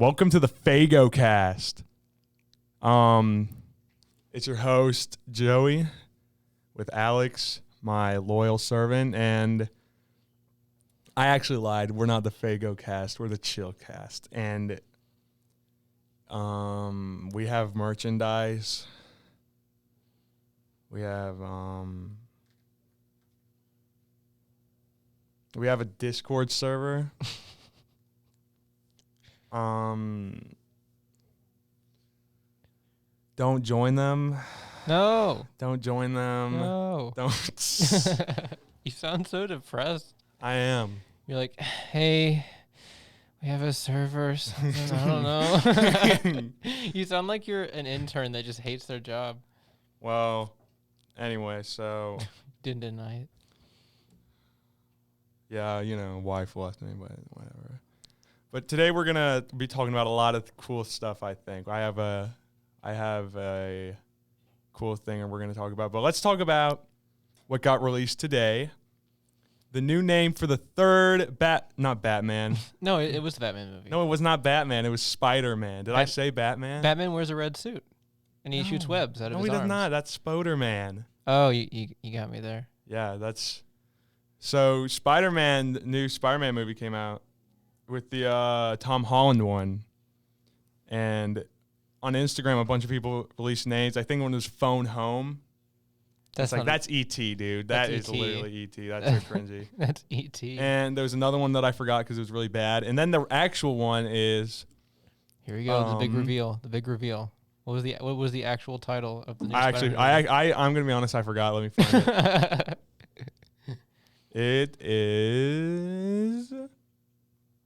Welcome to the Chillcast. It's your host, Joey, with Alex, my loyal servant, and I actually lied. We're not the Chillcast, we're the Chillcast. And we have merchandise. We have a Discord server. Don't join them. No. Don't join them. No. Don't. You sound so depressed. I am. You're like, hey, we have a server or something. I don't know. You sound like you're an intern that just hates their job. Well, anyway, so. Didn't deny it. Yeah, wife left me, but whatever. But today we're gonna be talking about a lot of cool stuff. I think I have a cool thing, and we're gonna talk about. But let's talk about what got released today. The new name for the third not Batman. No, it was the Batman movie. No, it was not Batman. It was Spider-Man. Did I say Batman? Batman wears a red suit, and he shoots webs out of his arms. No, he does not. That's Spoder-Man. Oh, you got me there. Yeah, that's. So Spider-Man, the new Spider-Man movie came out with the Tom Holland one, and on Instagram a bunch of people released names. I think one was Phone Home. That's E.T., dude. That is literally E.T. That's so cringy. That's E.T. And there was another one that I forgot because it was really bad. And then the actual one is. Here we go. The big reveal. The big reveal. What was the actual title of the new I'm gonna be honest. I forgot. Let me find it.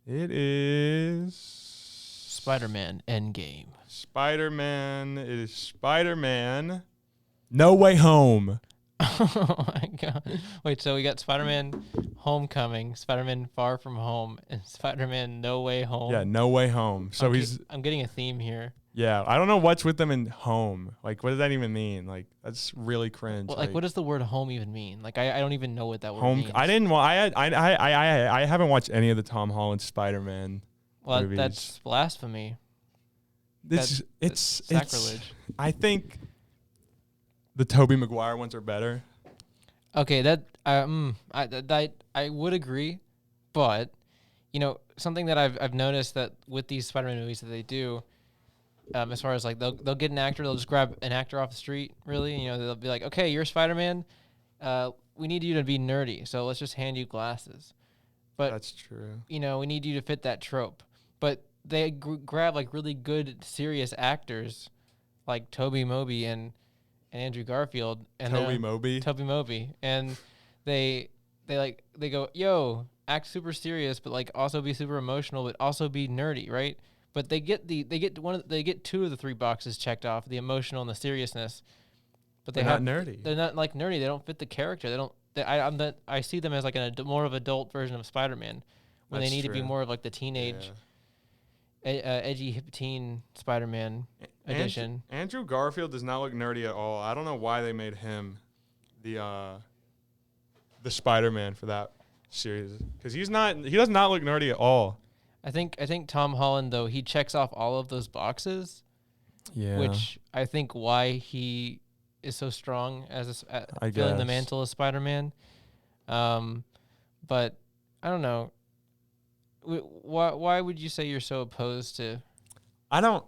It is Spider-Man Endgame. It is Spider-Man No Way Home. Oh my god. Wait, so we got Spider-Man Homecoming, Spider-Man Far From Home, and Spider-Man No Way Home. Yeah, No Way Home. So I'm getting a theme here. Yeah, I don't know what's with them in home. Like, what does that even mean? Like, that's really cringe. Well, what does the word home even mean? Like, I don't even know what that word means. I haven't watched any of the Tom Holland Spider-Man movies. That's blasphemy. It's sacrilege. I think the Tobey Maguire ones are better. Okay, I would agree, but something that I've noticed that with these Spider-Man movies that they do. As far as like they'll get an actor, they'll just grab an actor off the street. Really, they'll be like, okay, you're Spider-Man. We need you to be nerdy, so let's just hand you glasses. But that's true. We need you to fit that trope. But they grab like really good, serious actors, like Tobey Moby and Andrew Garfield. And Tobey Moby, and they go, yo, act super serious, but like also be super emotional, but also be nerdy, right? But they get two of the three boxes checked off, the emotional and the seriousness. But they're not nerdy. They're not like nerdy. They don't fit the character. They don't. I see them as like more of adult version of Spider-Man, when they need to be more of like the teenage, edgy hip teen Spider-Man edition. Andrew Garfield does not look nerdy at all. I don't know why they made him the Spider-Man for that series, because he does not look nerdy at all. I think Tom Holland, though, he checks off all of those boxes. Yeah. Which I think why he is so strong as filling the mantle of Spider-Man. But I don't know. Why would you say you're so opposed to? I don't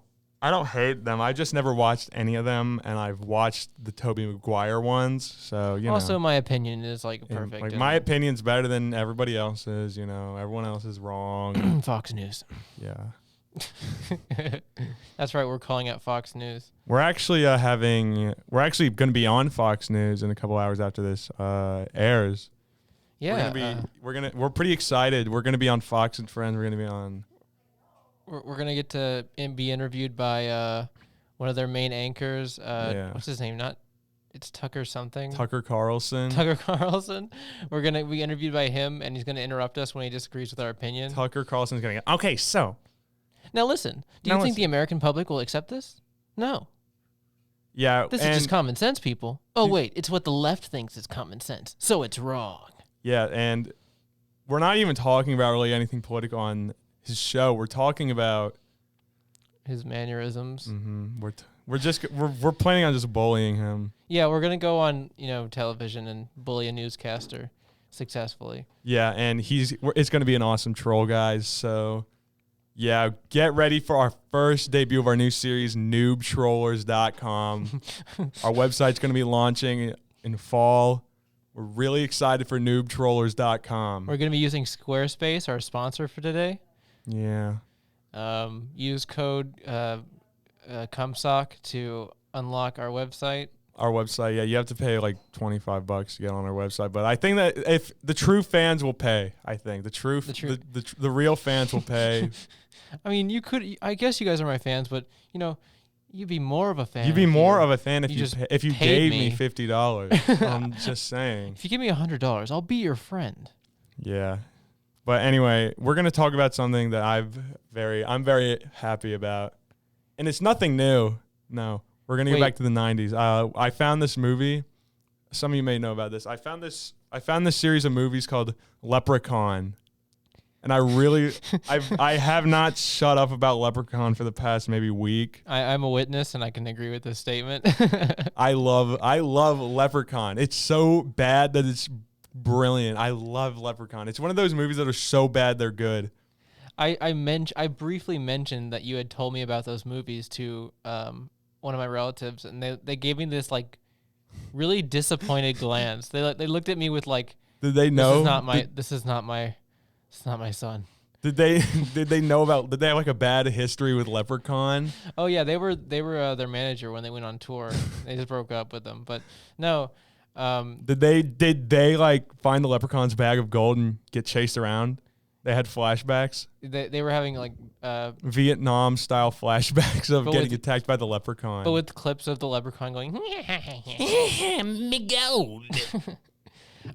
hate them. I just never watched any of them, and I've watched the Tobey Maguire ones. So Also, my opinion is like perfect. Like my opinion's better than everybody else's. Everyone else is wrong. Fox News. Yeah. That's right. We're calling out Fox News. We're actually going to be on Fox News in a couple hours after this airs. Yeah. We're pretty excited. We're gonna be on Fox and Friends. We're gonna be on. We're going to get to be interviewed by one of their main anchors. What's his name? It's Tucker something. Tucker Carlson. We're going to be interviewed by him, and he's going to interrupt us when he disagrees with our opinion. Tucker Carlson's going to go, okay, so. Now listen, do you think the American public will accept this? No. Yeah. This is just common sense, people. Oh, wait, it's what the left thinks is common sense, so it's wrong. Yeah, and we're not even talking about really anything political on his show. We're talking about his mannerisms. Mm-hmm. We're planning on just bullying him. Yeah, we're gonna go on television and bully a newscaster successfully. Yeah, and it's gonna be an awesome troll, guys. So yeah, get ready for our first debut of our new series, noobtrollers.com. Our website's gonna be launching in fall. We're really excited for noobtrollers.com. We're gonna be using Squarespace, our sponsor for today. Yeah. Use code CUMSOC to unlock our website. Our website, yeah, you have to pay like $25 to get on our website. But I think that if the true fans will pay, the real fans will pay. I mean, I guess you guys are my fans, but you'd be more of a fan. You'd be more of a fan if you gave me me $50. I'm just saying. If you give me $100, I'll be your friend. Yeah. But anyway, we're going to talk about something that I'm very happy about. And it's nothing new. No. We're going to go back to the 90s. I found this movie. Some of you may know about this. I found this series of movies called Leprechaun. And I have not shut up about Leprechaun for the past maybe week. I'm a witness and I can agree with this statement. I love Leprechaun. It's so bad that it's brilliant. I love Leprechaun. It's one of those movies that are so bad they're good. I briefly mentioned that you had told me about those movies to one of my relatives, and they gave me this like really disappointed glance. They looked at me with like, did they know this is not my son. Did they know did they have like a bad history with Leprechaun? Oh yeah, they were their manager when they went on tour. They just broke up with them. But no, did they like find the Leprechaun's bag of gold and get chased around? They had flashbacks. They were having like Vietnam style flashbacks of getting attacked by the Leprechaun. But with clips of the Leprechaun going, me gold.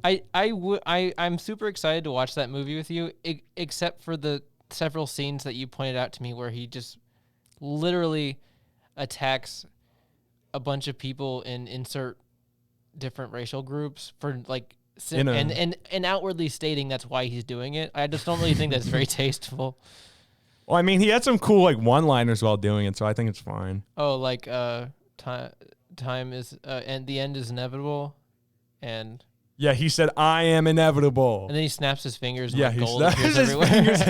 I'm super excited to watch that movie with you, except for the several scenes that you pointed out to me where he just literally attacks a bunch of people in insert different racial groups for like and outwardly stating that's why he's doing it. I just don't really think that's very tasteful. Well, I mean, he had some cool like one-liners while doing it, so I think it's fine. Oh, like time is and the end is inevitable, and yeah, he said I am inevitable, and then he snaps his fingers. Yeah, and he gold snaps his fingers.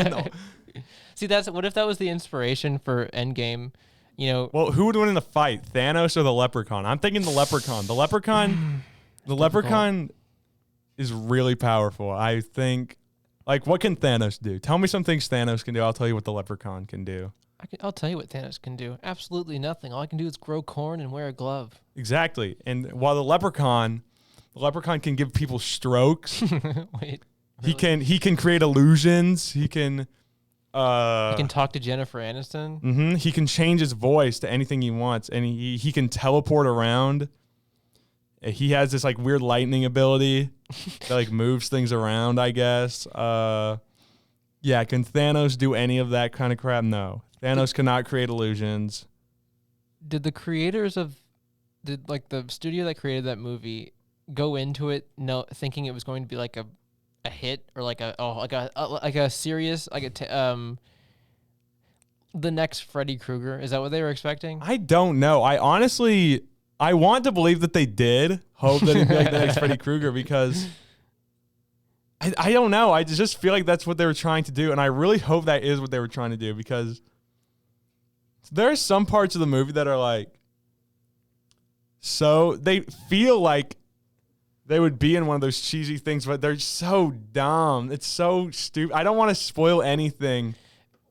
See, what if that was the inspiration for Endgame? Well, who would win in the fight, Thanos or the Leprechaun? I'm thinking the Leprechaun. The Leprechaun is really powerful. I think, like, what can Thanos do? Tell me some things Thanos can do. I'll tell you what the Leprechaun can do. I'll tell you what Thanos can do. Absolutely nothing. All I can do is grow corn and wear a glove. Exactly. And while the Leprechaun can give people strokes. Wait. Really? He can create illusions. He can talk to Jennifer Aniston. Mm-hmm. He can change his voice to anything he wants, and he can teleport around. He has this like weird lightning ability that like moves things around, I guess. Yeah, can Thanos do any of that kind of crap? No. Thanos cannot create illusions. Did the studio that created that movie go into it thinking it was going to be like a hit or like a serious the next Freddy Krueger? Is that what they were expecting? I don't know. I want to believe that they did hope that it'd be like the next Freddy Krueger because I don't know. I just feel like that's what they were trying to do, and I really hope that is what they were trying to do because there are some parts of the movie that are like so they feel like they would be in one of those cheesy things, but they're so dumb. It's so stupid. I don't want to spoil anything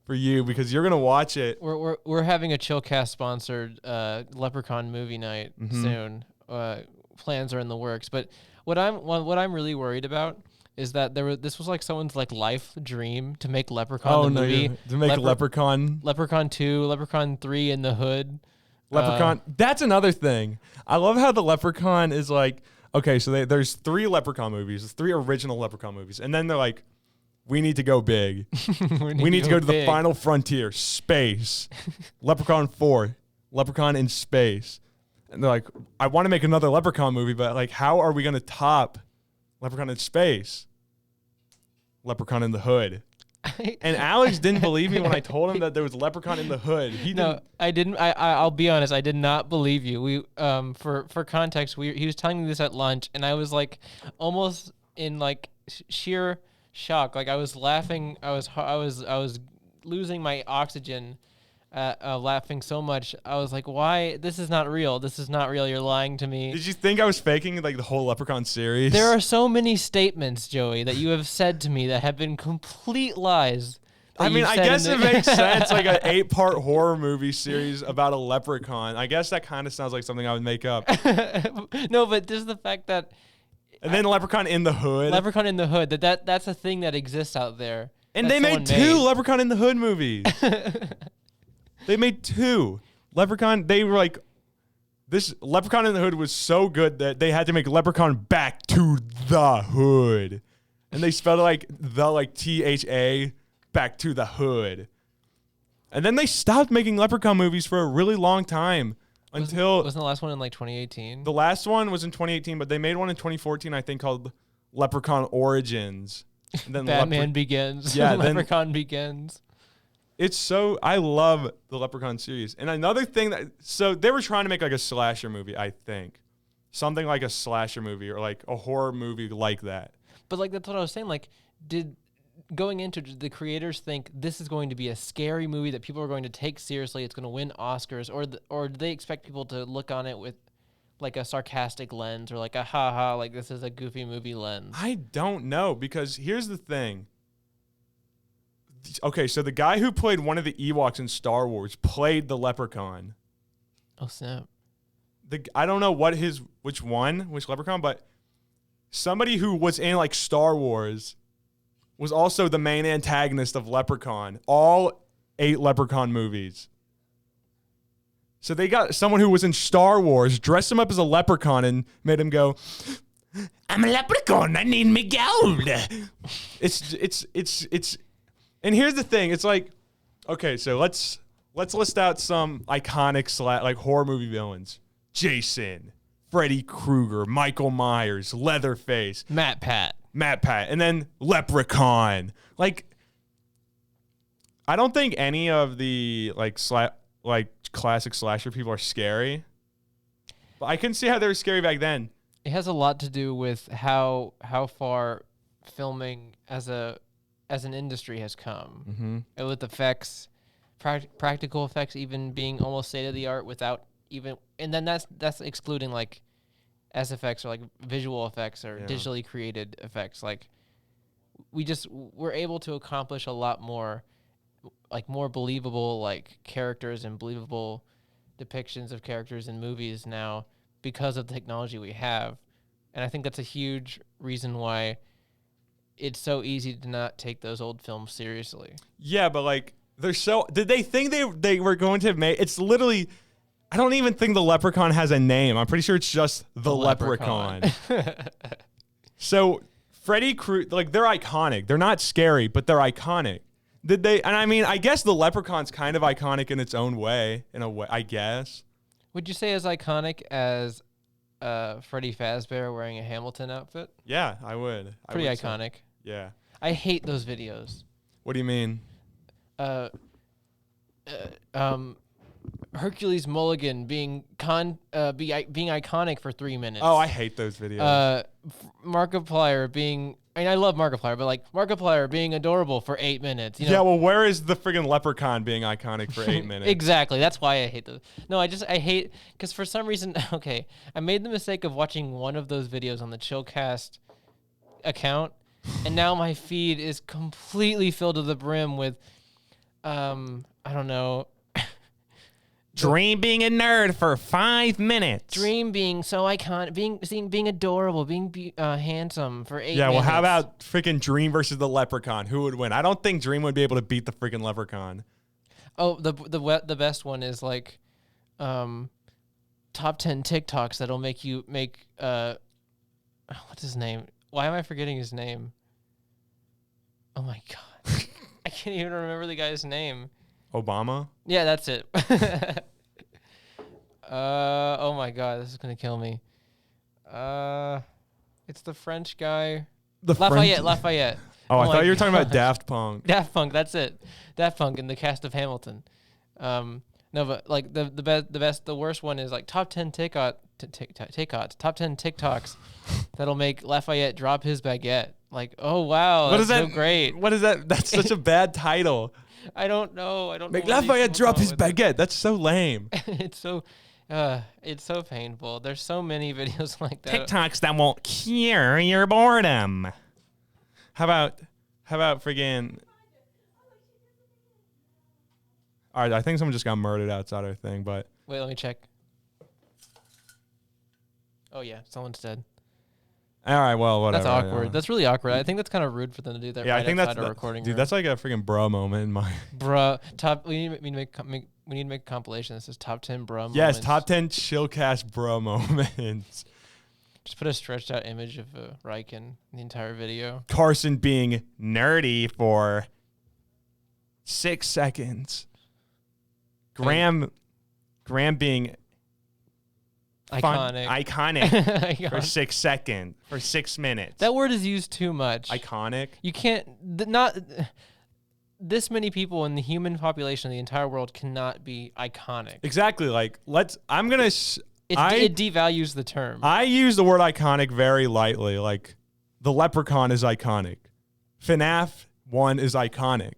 for you because you're gonna watch it. We're having a Chillcast sponsored Leprechaun movie night soon. Plans are in the works, but what I'm really worried about is that this was like someone's like life dream to make Leprechaun the movie. To make Leprechaun 2, Leprechaun 3 in the Hood. Leprechaun. That's another thing. I love how the Leprechaun is like. Okay, so there's 3 Leprechaun movies, 3 original Leprechaun movies, and then they're like, we need to go big. we need to go to the final frontier, space. Leprechaun 4, Leprechaun in space. And they're like, I want to make another Leprechaun movie, but like, how are we going to top Leprechaun in space? Leprechaun in the Hood. And Alex didn't believe me when I told him that there was a leprechaun in the hood. He didn't. No, I didn't. I'll be honest. I did not believe you. We for context, he was telling me this at lunch, and I was like almost in like sheer shock. Like I was laughing. I was losing my oxygen. Laughing so much, I was like, "Why? This is not real. This is not real. You're lying to me." Did you think I was faking like the whole Leprechaun series? There are so many statements, Joey, that you have said to me that have been complete lies. I mean, I guess it makes sense, like an 8-part horror movie series about a leprechaun. I guess that kind of sounds like something I would make up. No, but just the fact that... And then Leprechaun in the Hood. Leprechaun in the Hood, that's a thing that exists out there. And they made 2 Leprechaun in the Hood movies. They made 2. Leprechaun, they were like, this Leprechaun in the Hood was so good that they had to make Leprechaun Back to the Hood. And they spelled it like THA, Back to the Hood. And then they stopped making Leprechaun movies for a really long time until... Wasn't the last one in like 2018? The last one was in 2018, but they made one in 2014, I think, called Leprechaun Origins. And then Batman Begins. Yeah, Leprechaun Begins. It's so... I love the Leprechaun series. And another thing that... So they were trying to make like a slasher movie, I think. Something like a slasher movie or like a horror movie like that. But like that's what I was saying. Like, did the creators think this is going to be a scary movie that people are going to take seriously? It's going to win Oscars, or do they expect people to look on it with like a sarcastic lens or like a haha, like this is a goofy movie lens? I don't know, because here's the thing. Okay, so the guy who played one of the Ewoks in Star Wars played the Leprechaun. Oh snap! I don't know which Leprechaun, but somebody who was in like Star Wars was also the main antagonist of Leprechaun. All 8 Leprechaun movies. So they got someone who was in Star Wars, dressed him up as a leprechaun, and made him go, "I'm a leprechaun. I need me gold." It's. And here's the thing. It's like, okay, so let's list out some iconic like horror movie villains: Jason, Freddy Krueger, Michael Myers, Leatherface, Matt Pat, and then Leprechaun. Like, I don't think any of the like classic slasher people are scary, but I couldn't see how they were scary back then. It has a lot to do with how far filming as an industry has come. Mm-hmm. With effects, practical effects, even being almost state of the art without even, and then that's excluding like SFX or like visual effects or digitally created effects. Like we're able to accomplish a lot more, like more believable like characters and believable depictions of characters in movies now because of the technology we have. And I think that's a huge reason why it's so easy to not take those old films seriously. Yeah, but like did they think they were going to make, it's literally, I don't even think the Leprechaun has a name. I'm pretty sure it's just the Leprechaun. So Freddy Krueger, like they're iconic. They're not scary, but they're iconic. And I mean, I guess the Leprechaun's kind of iconic in its own way, I guess. Would you say as iconic as Freddy Fazbear wearing a Hamilton outfit? Yeah, I would. Pretty iconic. Say. Yeah. I hate those videos. What do you mean? Hercules Mulligan being iconic for 3 minutes. Oh, I hate those videos. Markiplier being, I mean, I love Markiplier, but like Markiplier being adorable for 8 minutes. You know? Yeah, well, where is the friggin' Leprechaun being iconic for 8 minutes? Exactly. That's why I hate those. No, I hate, because for some reason, okay, I made the mistake of watching one of those videos on the Chillcast account, and now my feed is completely filled to the brim with, I don't know, Dream being a nerd for 5 minutes. Dream being so iconic, being adorable, being handsome for 8 minutes. Yeah, well, how about freaking Dream versus the Leprechaun? Who would win? I don't think Dream would be able to beat the freaking Leprechaun. Oh, the best one is like, top 10 TikToks that'll make you make what's his name? Why am I forgetting his name? Oh my god, I can't even remember the guy's name. Obama? Yeah, that's it. Oh my god, this is gonna kill me. It's the French guy. Lafayette. Oh, I my thought you were talking about gosh. Daft Punk. Daft Punk, that's it. Daft Punk in the cast of Hamilton. No, but like the worst one is like top 10 top 10 TikToks that'll make Lafayette drop his baguette. Like, oh wow, What is that's that? so great. What is that? That's such a bad title. I don't know. Make where these Lafayette people drop come his up with it. baguette. That's so lame. It's so painful. There's so many videos like that. TikToks that won't cure your boredom. How about friggin'? All right, I think someone just got murdered outside our thing, but Wait, let me check. Oh yeah, someone's dead. all right, well, whatever. That's awkward. Yeah. That's really awkward. I think that's kind of rude for them to do that. Yeah, right I think outside that's a recording dude. room. That's like a freaking bro moment in my. Bruh, top. We need to make a compilation. This is top 10 bruh moments. Yes, top 10 Chillcast bro moments. Just put a stretched out image of Riken in the entire video. Carson being nerdy for 6 seconds. Graham being iconic for 6 seconds, for 6 minutes. That word is used too much. Iconic. You can't not this many people in the human population of the entire world cannot be iconic. Exactly. Like It devalues the term. I use the word iconic very lightly. Like the Leprechaun is iconic. Fnaf 1 is iconic.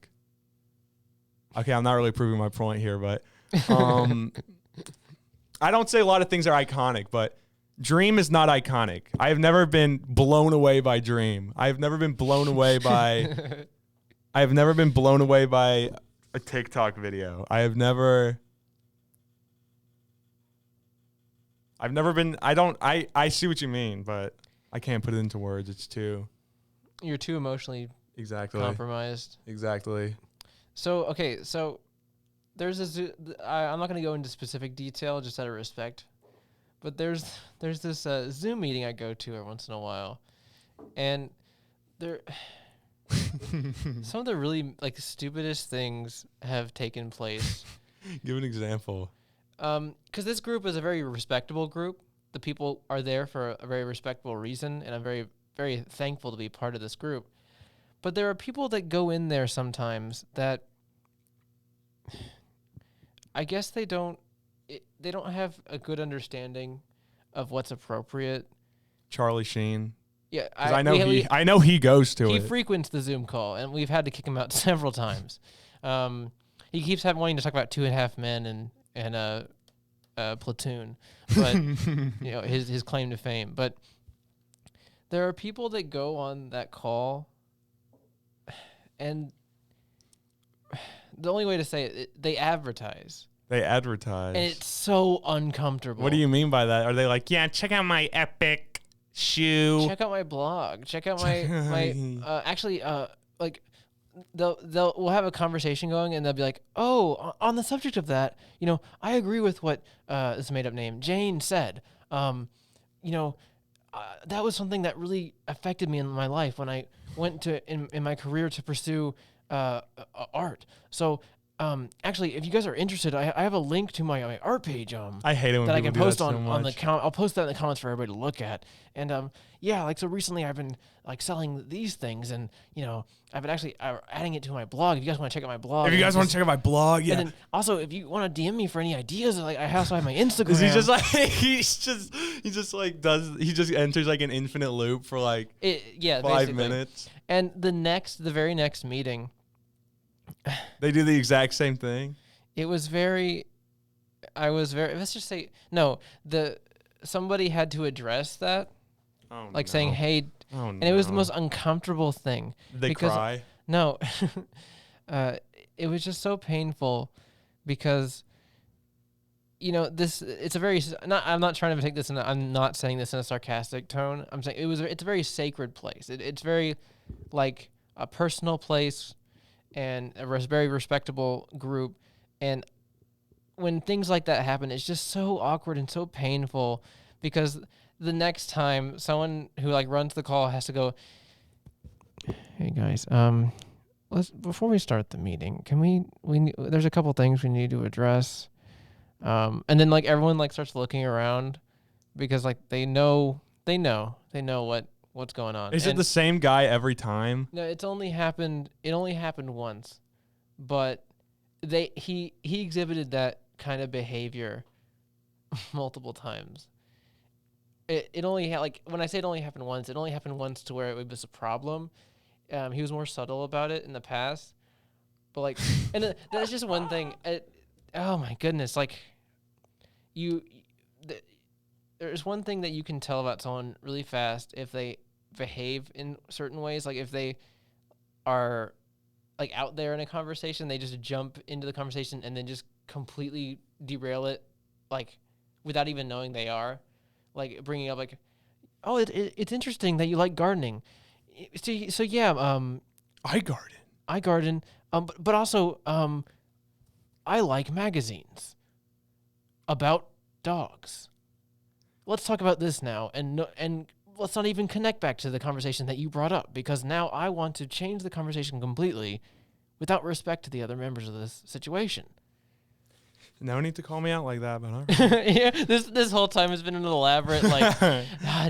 Okay, I'm not really proving my point here, but I don't say a lot of things are iconic, but Dream is not iconic. I have never been blown away by Dream. I have never been blown away by a TikTok video. I see what you mean, but I can't put it into words. It's too. You're too emotionally Exactly. compromised. Exactly. So, okay, so there's this. I'm not going to go into specific detail just out of respect, but there's this Zoom meeting I go to every once in a while, and some of the really like stupidest things have taken place. Give an example. Because this group is a very respectable group. The people are there for a very respectable reason, and I'm very, very thankful to be part of this group. But there are people that go in there sometimes that I guess they don't have a good understanding of what's appropriate. Charlie Sheen. Yeah, I know he goes to he it. He frequents the Zoom call, and we've had to kick him out several times. He keeps wanting to talk about 2.5 Men and Platoon, but his claim to fame. But there are people that go on that call, and the only way to say it, they advertise. They advertise. And it's so uncomfortable. What do you mean by that? Are they like, yeah, check out my epic shoe. Check out my blog. Check out we'll have a conversation going, and they'll be like, oh, on the subject of that, I agree with what this made up name Jane said. That was something that really affected me in my life when I went in my career to pursue art. So actually, if you guys are interested, I have a link to my art page. I hate it when that I people can do post that so on much. the count. I'll post that in the comments for everybody to look at. And so recently I've been like selling these things, and I've been actually adding it to my blog. If you guys want to check out my blog, If you guys want to check out my blog, yeah. And then also, if you want to DM me for any ideas, like I also have my Instagram. Is he just like he just enters like an infinite loop for like 5 basically. minutes. And the very next meeting, they do the exact same thing. let's just say somebody had to address that. Oh, like saying, hey, and it was the most uncomfortable thing. Did they cry? No. It was just so painful because, it's a very, I'm not trying to take this, I'm not saying this in a sarcastic tone. I'm saying it's a very sacred place. It's very like a personal place and a very respectable group. And when things like that happen, it's just so awkward and so painful because the next time someone who like runs the call has to go, hey guys, before we start the meeting, there's a couple things we need to address. And then like everyone like starts looking around because like they know what what's going on. Is it the same guy every time? No, it only happened once, but he exhibited that kind of behavior multiple times. It only when I say it only happened once, it only happened once to where it was a problem. He was more subtle about it in the past, but and that's just one thing. Oh my goodness, there's one thing that you can tell about someone really fast if they behave in certain ways. Like if they are out there in a conversation, they just jump into the conversation and then just completely derail it, without even knowing they are. Bringing up oh, it's interesting that you like gardening. So yeah, I garden. But also, I like magazines about dogs. Let's talk about this now, and let's not even connect back to the conversation that you brought up, because now I want to change the conversation completely without respect to the other members of this situation. No need to call me out like that, but all right. Yeah, this whole time has been an elaborate,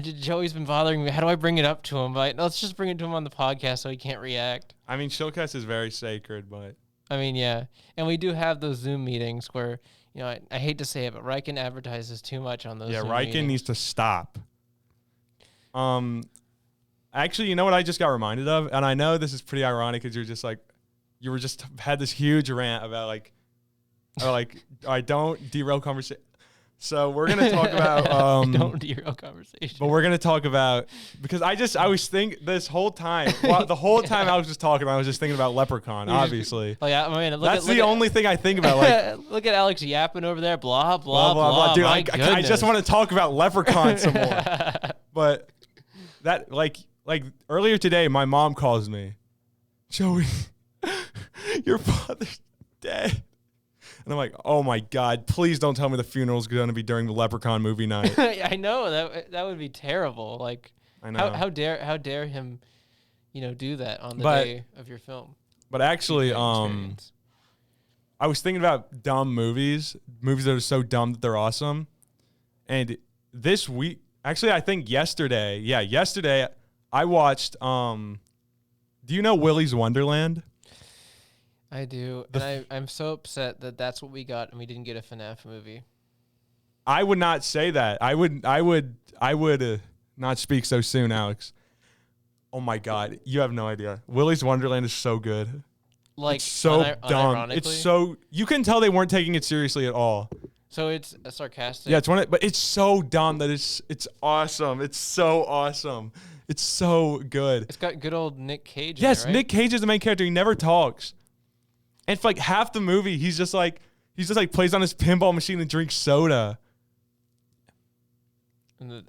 Joey's been bothering me. How do I bring it up to him? Let's just bring it to him on the podcast so he can't react. I mean, Chillcast is very sacred, but... I mean, yeah. And we do have those Zoom meetings where, I hate to say it, but Riken advertises too much on those Zoom meetings. Riken needs to stop. Actually, you know what I just got reminded of? And I know this is pretty ironic because you had this huge rant about, I don't derail conversation. So we're going to talk about... don't derail conversation. But we're going to talk about... Because I was thinking this whole time... the whole time I was just talking, I was just thinking about Leprechaun, obviously. That's the only thing I think about. Look at Alex yapping over there. Blah, blah, blah, blah. Dude, I just want to talk about Leprechaun some more. But that, earlier today, my mom calls me. Joey, your father's dead. And I'm like, oh my God, please don't tell me the funeral's going to be during the Leprechaun movie night. I know that would be terrible. I know. How dare him, do that on the day of your film. But actually, I was thinking about dumb movies that are so dumb that they're awesome. And this week, actually, I think yesterday, I watched, do you know Willy's Wonderland? I do, and I'm so upset that that's what we got and we didn't get a Fnaf movie. I would not say that. I would not speak so soon, Alex. Oh my God, you have no idea. Willy's Wonderland is so good. It's so dumb. It's so you can tell they weren't taking it seriously at all. So it's a sarcastic. Yeah, but it's so dumb that it's awesome. It's so awesome. It's so good. It's got good old Nick Cage. Yes, in it, right? Nick Cage is the main character. He never talks. And for half the movie, he's just plays on his pinball machine and drinks soda. And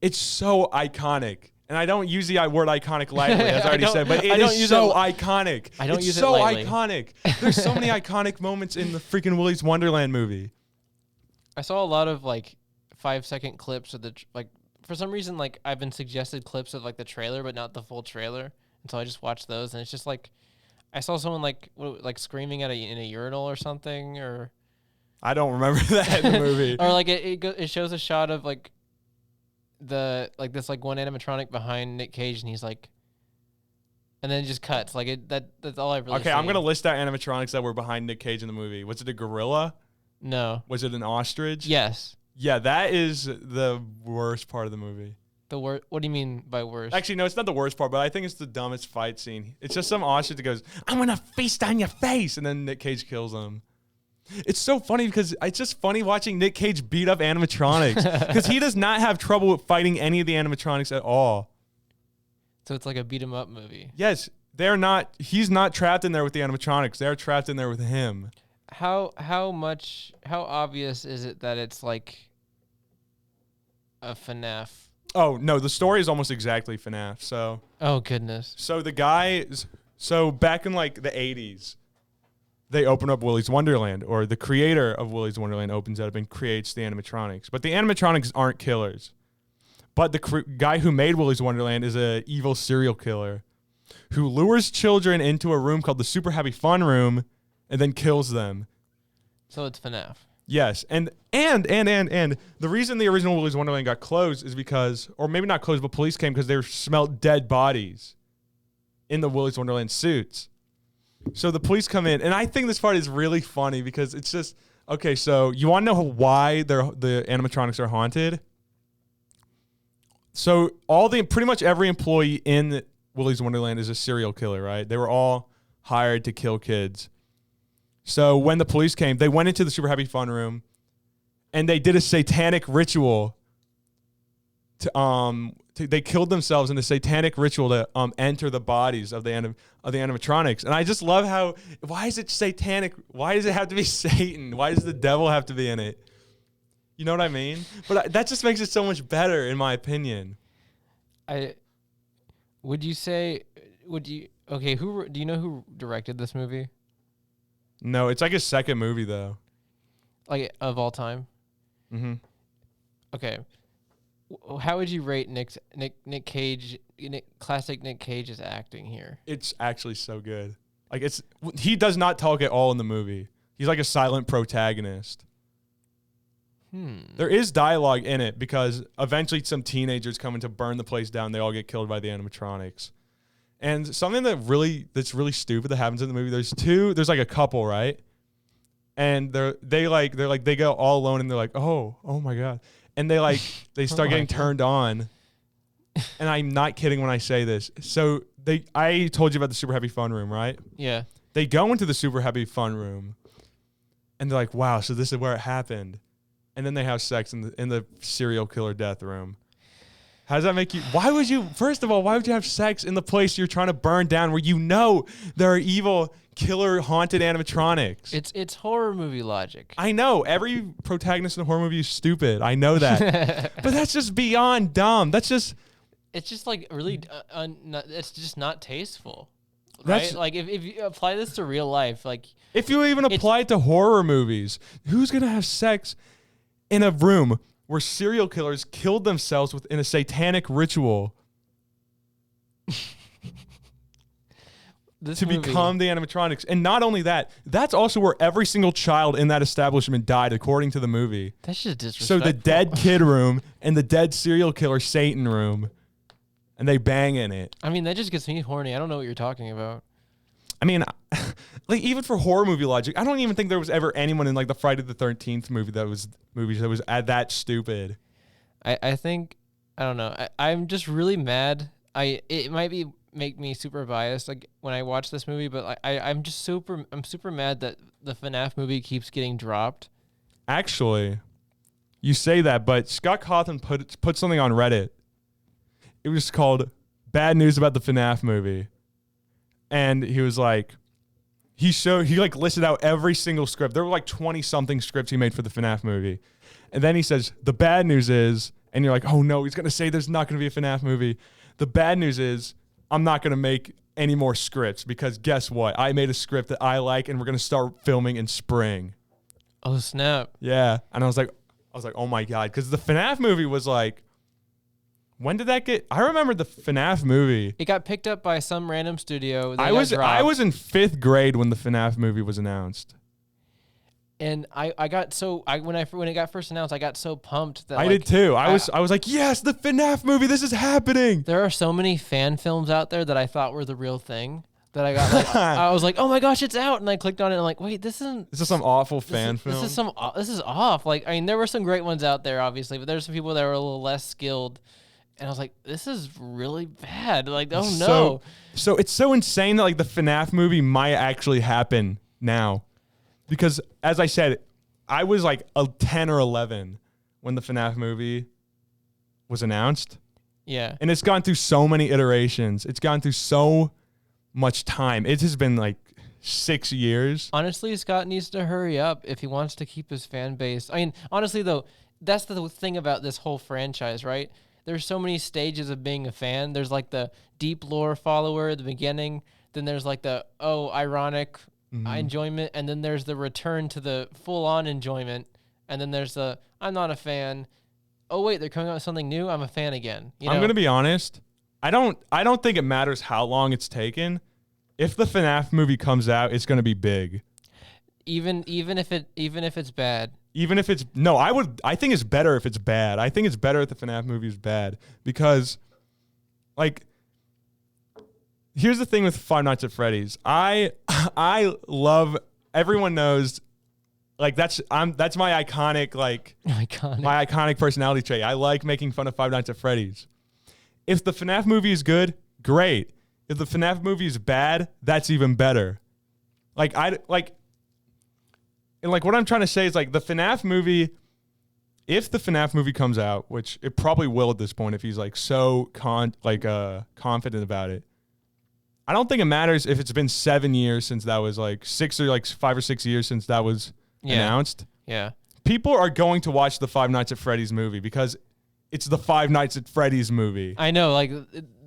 it's so iconic. And I don't use the word iconic lightly, as I already said, but it is so iconic. I don't use it It's lightly. so iconic. There's so many iconic moments in the freaking Willy's Wonderland movie. I saw a lot of 5-second clips of for some reason, I've been suggested clips of the trailer, but not the full trailer. And so I just watched those, and it's just I saw someone screaming in a urinal or something, or I don't remember that in the movie. Or it shows a shot of this one animatronic behind Nick Cage, and he's and then it just cuts. That's all I've really Okay, seen. I'm gonna list out animatronics that were behind Nick Cage in the movie. Was it a gorilla? No. Was it an ostrich? Yes. Yeah, that is the worst part of the movie. What do you mean by worst? Actually, no, it's not the worst part, but I think it's the dumbest fight scene. It's just some ostrich that goes, "I'm gonna feast on your face," and then Nick Cage kills him. It's so funny because it's just funny watching Nick Cage beat up animatronics because he does not have trouble with fighting any of the animatronics at all. So it's like a beat 'em up movie. Yes, they're not. He's not trapped in there with the animatronics. They're trapped in there with him. How obvious is it that it's a FNAF? Oh no, the story is almost exactly FNAF. So. Oh goodness. So the guy. So back in the 80s. They open up Willy's Wonderland, or the creator of Willy's Wonderland opens it up and creates the animatronics. But the animatronics aren't killers. But the guy who made Willy's Wonderland is an evil serial killer who lures children into a room called the Super Happy Fun Room and then kills them. So it's FNAF. Yes, and the reason the original Willy's Wonderland got closed is because, or maybe not closed, but police came because they smelled dead bodies in the Willy's Wonderland suits. So the police come in, and I think this part is really funny because it's just, okay, so you want to know why the animatronics are haunted? So pretty much every employee in Willy's Wonderland is a serial killer, right? They were all hired to kill kids. So when the police came, they went into the Super Happy Fun Room, and they did a satanic ritual. They killed themselves in a satanic ritual to enter the bodies of the animatronics. And I just love how, why is it satanic? Why does it have to be Satan? Why does the devil have to be in it? You know what I mean? But that just makes it so much better, in my opinion. Okay, do you know who directed this movie? No, it's like his second movie though. Like of all time? Mm-hmm. Okay. How would you rate Nick Cage, classic Nick Cage's acting here? It's actually so good. Like he does not talk at all in the movie. He's like a silent protagonist. There is dialogue in it because eventually some teenagers come in to burn the place down. They all get killed by the animatronics. And something that's really stupid that happens in the movie. There's like a couple, right? And they go all alone and they're like, oh my God. And they start getting turned on. And I'm not kidding when I say this. So I told you about the Super Happy Fun Room, right? Yeah. They go into the Super Happy Fun Room and they're like, wow, so this is where it happened. And then they have sex in the serial killer death room. How does that make you? First of all, why would you have sex in the place you're trying to burn down where you know there are evil killer haunted animatronics? It's horror movie logic. I know. Every protagonist in a horror movie is stupid. I know that. But that's just beyond dumb. It's just like really, it's just not tasteful. Right? Like if you apply this to real life, like if you even apply it to horror movies, who's going to have sex in a room where serial killers killed themselves in a satanic ritual to become the animatronics? And not only that, that's also where every single child in that establishment died, according to the movie. That's just disrespectful. So the dead kid room and the dead serial killer Satan room, and they bang in it. I mean, that just gets me horny. I don't know what you're talking about. I mean, like even for horror movie logic, I don't even think there was ever anyone in like the Friday the 13th movie that was that stupid. I think, I don't know. I'm just really mad. It might make me super biased like when I watch this movie, but I'm super mad that the Fnaf movie keeps getting dropped. Actually, you say that, but Scott Cawthon put something on Reddit. It was called "Bad News About the Fnaf Movie." And he was like, he listed out every single script. There were like 20 something scripts he made for the FNAF movie. And then he says, the bad news is, and you're like, oh no, he's going to say there's not going to be a FNAF movie. The bad news is I'm not going to make any more scripts because guess what? I made a script that I like and we're going to start filming in spring. Oh, snap. Yeah. And I was like, oh my God. Because the FNAF movie was like, when did that get? I remember the FNAF movie. It got picked up by some random studio. I was in 5th grade when the FNAF movie was announced. And when it got first announced, I got so pumped that I did too. I was like, yes, the FNAF movie, this is happening. There are so many fan films out there that I thought were the real thing that I got. I was like, oh my gosh, it's out, and I clicked on it. And I'm like, wait, this is some awful fan film. This is off. Like, I mean, there were some great ones out there, obviously, but there's some people that were a little less skilled. And I was like, this is really bad. Like, oh no. So it's so insane that like the FNAF movie might actually happen now. Because as I said, I was like 10 or 11 when the FNAF movie was announced. Yeah. And it's gone through so many iterations. It's gone through so much time. It has been like 6 years. Honestly, Scott needs to hurry up if he wants to keep his fan base. I mean, honestly though, that's the thing about this whole franchise, right? There's so many stages of being a fan. There's like the deep lore follower at the beginning. Then there's like the, ironic enjoyment. And then there's the return to the full-on enjoyment. And then there's the, I'm not a fan. Oh, wait, they're coming out with something new? I'm a fan again. You know? I'm going to be honest. I don't think it matters how long it's taken. If the FNAF movie comes out, it's going to be big. Even if it's bad, even if it's I think it's better if it's bad. I think it's better if the FNAF movie is bad because, like, here's the thing with Five Nights at Freddy's. I love. Everyone knows, like that's my iconic my iconic personality trait. I like making fun of Five Nights at Freddy's. If the FNAF movie is good, great. If the FNAF movie is bad, that's even better. And what I'm trying to say is like the FNAF movie, if the FNAF movie comes out, which it probably will at this point if he's like so confident about it. I don't think it matters if it's been 7 years since that was 5 or 6 years since that was announced. Yeah. People are going to watch the Five Nights at Freddy's movie because it's the Five Nights at Freddy's movie. I know, like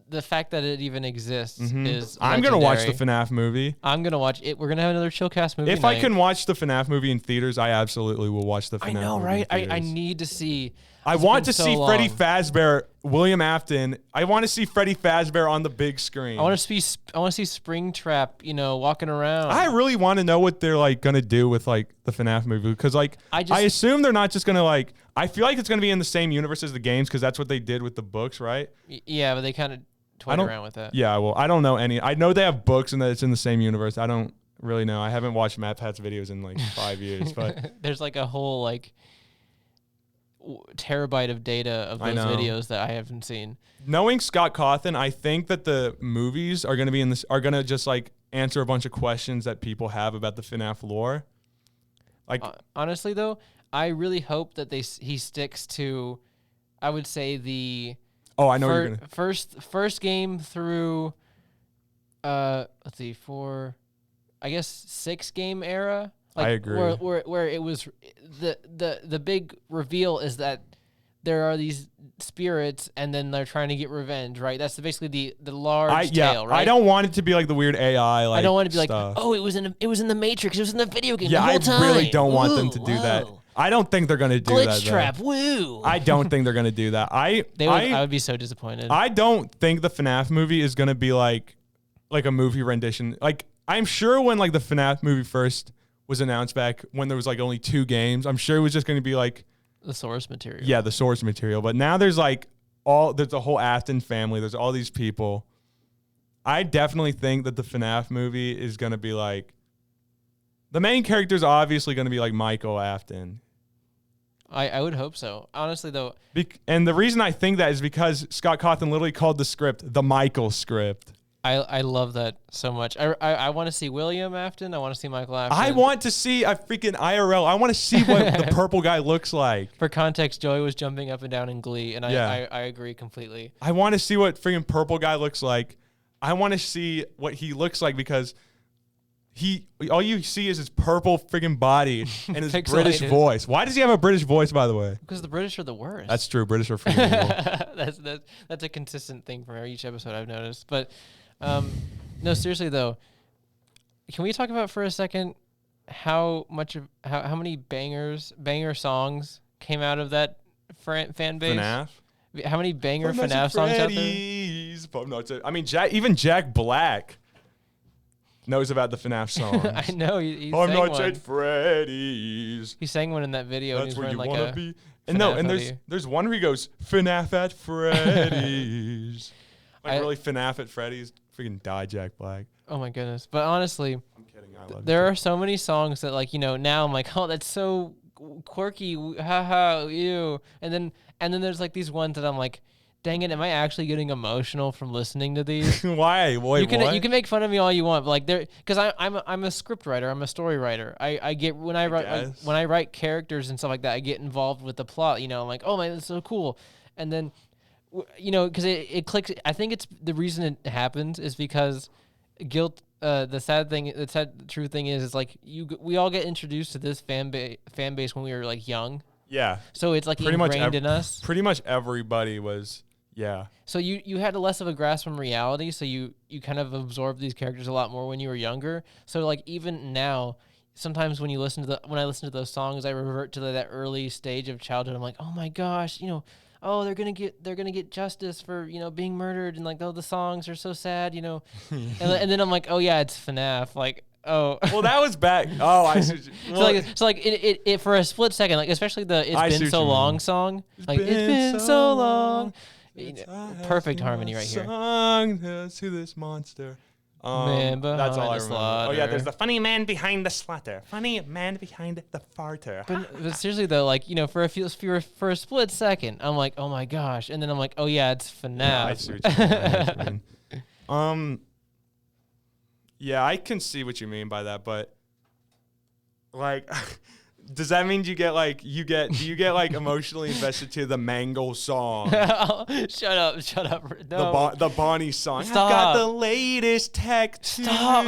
the fact that it even exists is I'm going to watch the FNAF movie. I'm going to watch it. We're going to have another Chillcast movie If night. I can watch the FNAF movie in theaters, I absolutely will watch the FNAF movie. I know, right? In I need to see. I want to see Freddy Fazbear, William Afton. I want to see Freddy Fazbear on the big screen. I want to see Springtrap, walking around. I really want to know what they're going to do with the FNAF movie because I assume they're not just going to I feel like it's going to be in the same universe as the games because that's what they did with the books, right? Yeah, but they kind of toyed around with that. Yeah, well, I don't know any. I know they have books and that it's in the same universe. I don't really know. I haven't watched Matt Pat's videos in 5 years, but there's a whole terabyte of data of those videos that I haven't seen. Knowing Scott Cawthon, I think that the movies are going to be just answer a bunch of questions that people have about the FNAF lore. Honestly though, I really hope that he sticks to, I would say the I know you're gonna first game through let's see, 6 game era. I agree. Where it was the big reveal is that there are these spirits and then they're trying to get revenge, right? That's basically the large tale, right? I don't want it to be like the weird AI I don't want it to be stuff. it was in the Matrix, it was in the video game the I whole time. really don't want them to do that. I don't think they're going to do that. Glitch trap, woo! I don't think they're going to do that. I would be so disappointed. I don't think the FNAF movie is going to be like a movie rendition. I'm sure when the FNAF movie first was announced back when there was only 2 games, I'm sure it was just going to be the source material. Yeah, the source material. But now there's there's a whole Afton family. There's all these people. I definitely think that the FNAF movie is going to be the main character is obviously going to be Michael Afton. I would hope so. Honestly, though. And the reason I think that is because Scott Cawthon literally called the script the Michael script. I love that so much. I want to see William Afton. I want to see Michael Afton. I want to see a freaking IRL. I want to see what the purple guy looks like. For context, Joey was jumping up and down in glee, and I agree completely. I want to see what freaking purple guy looks like. I want to see what he looks like because all you see is his purple freaking body and his British voice. Why does he have a British voice, by the way? Because the British are the worst. That's true. British are freaking evil. That's a consistent thing for each episode I've noticed. But no, seriously though, can we talk about for a second how many banger songs came out of that fan base? FNAF? How many banger FNAF songs out there? I mean, even Jack Black knows about the FNAF songs. I know. He I'm sang not one. at Freddy's. He sang one in that video. That's and he was where you wearing want to be. And there's one where he goes, FNAF at Freddy's. Really, FNAF at Freddy's? Freaking die, Jack Black. Oh my goodness. But honestly, I'm kidding. I love there are so many songs that now I'm oh, that's so quirky. Haha, ew. And then there's these ones that I'm dang it, am I actually getting emotional from listening to these? Why? Wait, you can make fun of me all you want, but because I'm a script writer, I'm a story writer. I get when I write when I write characters and stuff like that, I get involved with the plot. I'm oh man, that's so cool. And then because it clicks. I think it's the reason it happens is because guilt. The sad true thing is we all get introduced to this fan base when we were young. Yeah. So it's ingrained in us. Pretty much everybody was. Yeah. So you had less of a grasp on reality, so you kind of absorbed these characters a lot more when you were younger. So even now, sometimes when I listen to those songs, I revert to that early stage of childhood. I'm like, oh my gosh, oh they're gonna get justice for being murdered, and the songs are so sad, and then I'm like, oh yeah, it's FNAF. Oh. Well, that was back. Oh, I see. So like it for a split second, like especially the "It's Been So Long" song. Like it's been so long. Perfect harmony right here. Song to this monster. Man That's all I behind the remember. Oh yeah, there's slaughter. the funny man behind the slaughter. Funny man behind the farter. But seriously though, like for a split second, I'm like, oh my gosh, and then I'm like, oh yeah, it's Fnaf. Yeah, I see what you mean. I know what you mean. Yeah, I can see what you mean by that, but like, does that mean do you get like emotionally invested to the Mangle song? Shut up. No. The Bonnie song. Stop. I've got the latest tech too. Stop.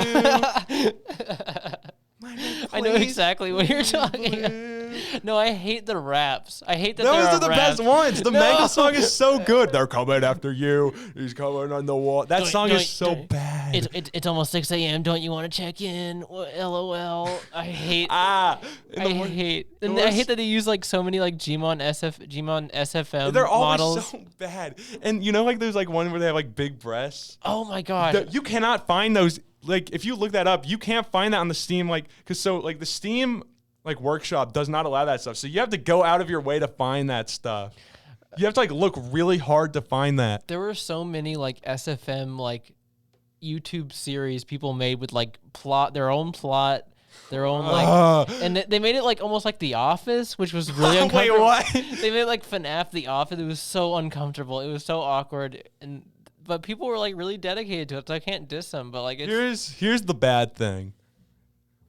I know exactly what you're talking about. No, I hate the raps. I hate that Those are the raps. best ones. The Mangle song is so good. They're coming after you. He's coming on the wall. That song is so bad. It's almost 6 a.m. Don't you want to check in? LOL. I hate. I hate that they use like so many like Gmon SFM They're always models. so bad. And you know, like there's like one where they have like big breasts. Oh my god. You cannot find those. Like if you look that up, you can't find that on the Steam. Like the Steam like workshop does not allow that stuff. So you have to go out of your way to find that stuff. You have to like look really hard to find that. There were so many like SFM like YouTube series people made with like their own plot, their own like, and they made it like almost like The Office, which was really uncomfortable. Wait, what? They made like Fnaf The Office. It was so uncomfortable. It was so awkward, but people were like really dedicated to it, so I can't diss them. But like, here's the bad thing.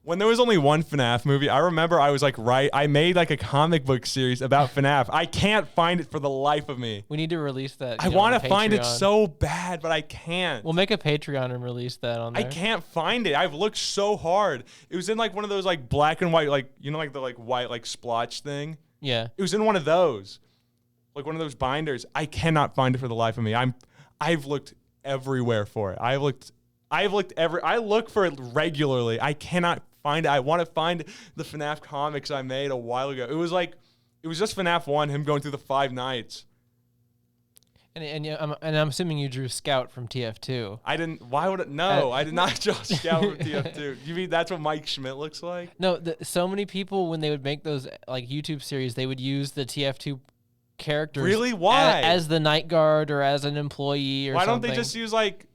When there was only one FNAF movie, I remember I was like, I made like a comic book series about FNAF. I can't find it for the life of me. We need to release that. I want to find it so bad, but I can't. We'll make a Patreon and release that on there. I can't find it. I've looked so hard. It was in like one of those like black and white, like, you know, like the like white like splotch thing. Yeah. It was in one of those, like one of those binders. I cannot find it for the life of me. I've looked everywhere for it. I look for it regularly. I cannot find it. I want to find the FNAF comics I made a while ago. It was just FNAF 1, him going through the 5 nights. And I'm assuming you drew Scout from TF2. I didn't. Why would it? No, I did not draw Scout from TF2. You mean that's what Mike Schmidt looks like? No, so many people when they would make those like YouTube series, they would use the TF2 characters. Really? Why? As the night guard or as an employee or why something. Don't they just use like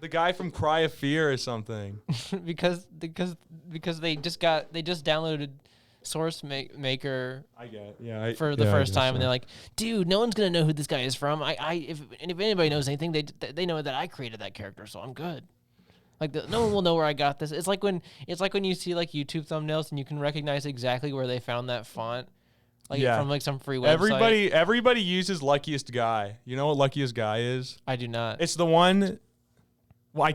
the guy from Cry of Fear or something? because they just downloaded Source Maker. I get it. Yeah. For the first time, and they're like, dude, no one's gonna know who this guy is from. If anybody knows anything, they know that I created that character, so I'm good. Like no one will know where I got this. It's like when you see like YouTube thumbnails and you can recognize exactly where they found that font. Like from like some free website. Everybody uses Luckiest Guy. You know what Luckiest Guy is? I do not. It's the one. Well,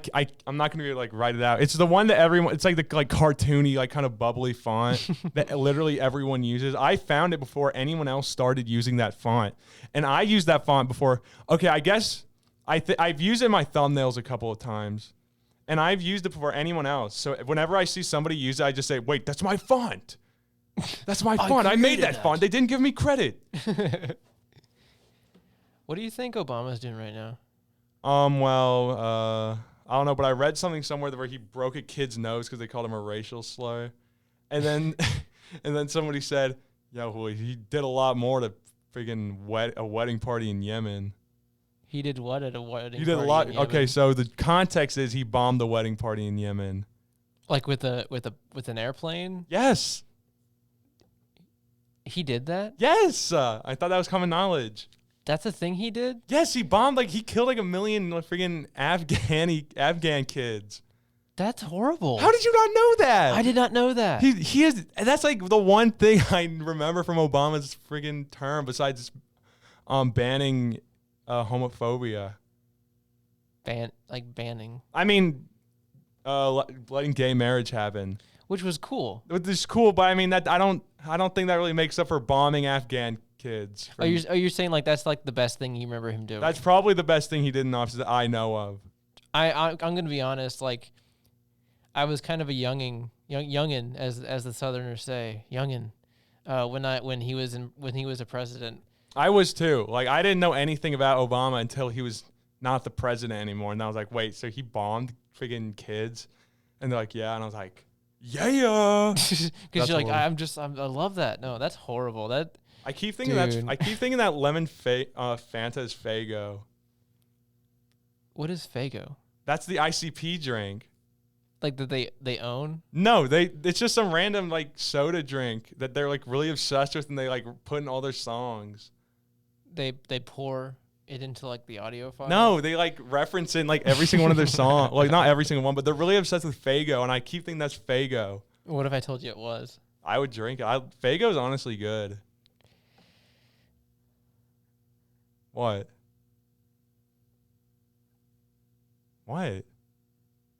I'm not gonna like write it out. It's the one that everyone. It's like the like cartoony, like kind of bubbly font that literally everyone uses. I found it before anyone else started using that font, and I used that font before. Okay, I guess I've used it in my thumbnails a couple of times, and I've used it before anyone else. So whenever I see somebody use it, I just say, "Wait, that's my font. That's my font. I made that font. They didn't give me credit." What do you think Obama's doing right now? I don't know, but I read something somewhere where he broke a kid's nose because they called him a racial slur. And then and then somebody said, yeah, well, he did a lot more to friggin' a wedding party in Yemen. He did what at a wedding party? He did a lot. Okay, so the context is he bombed the wedding party in Yemen. Like with an airplane? Yes. He did that? Yes. I thought that was common knowledge. That's a thing he did? Yes, he bombed, like, he killed like 1 million friggin' Afghan kids. That's horrible. How did you not know that? I did not know that. He is. That's like the one thing I remember from Obama's friggin' term besides banning homophobia. Banning. I mean, letting gay marriage happen. Which was cool. Which is cool, but I mean that I don't think that really makes up for bombing Afghan kids. Are you saying like that's like the best thing you remember him doing? That's probably the best thing he did in office that I know of. I'm gonna be honest. Like, I was kind of a youngin, as the Southerners say, youngin. When he was a president. I was too. Like, I didn't know anything about Obama until he was not the president anymore, and I was like, wait, so he bombed friggin' kids? And they're like, yeah. And I was like, yeah. Because you're like, I love that. No, that's horrible. That I keep thinking Dude. I keep thinking that lemon Fanta is Faygo. What is Faygo? That's the ICP drink. Like that they own? No, it's just some random like soda drink that they're like really obsessed with, and they like put in all their songs. They pour it into like the audio file? No, they like reference in like every single one of their songs. Like not every single one, but they're really obsessed with Faygo, and I keep thinking that's Faygo. What if I told you it was? I would drink it. Faygo's honestly good. What? What?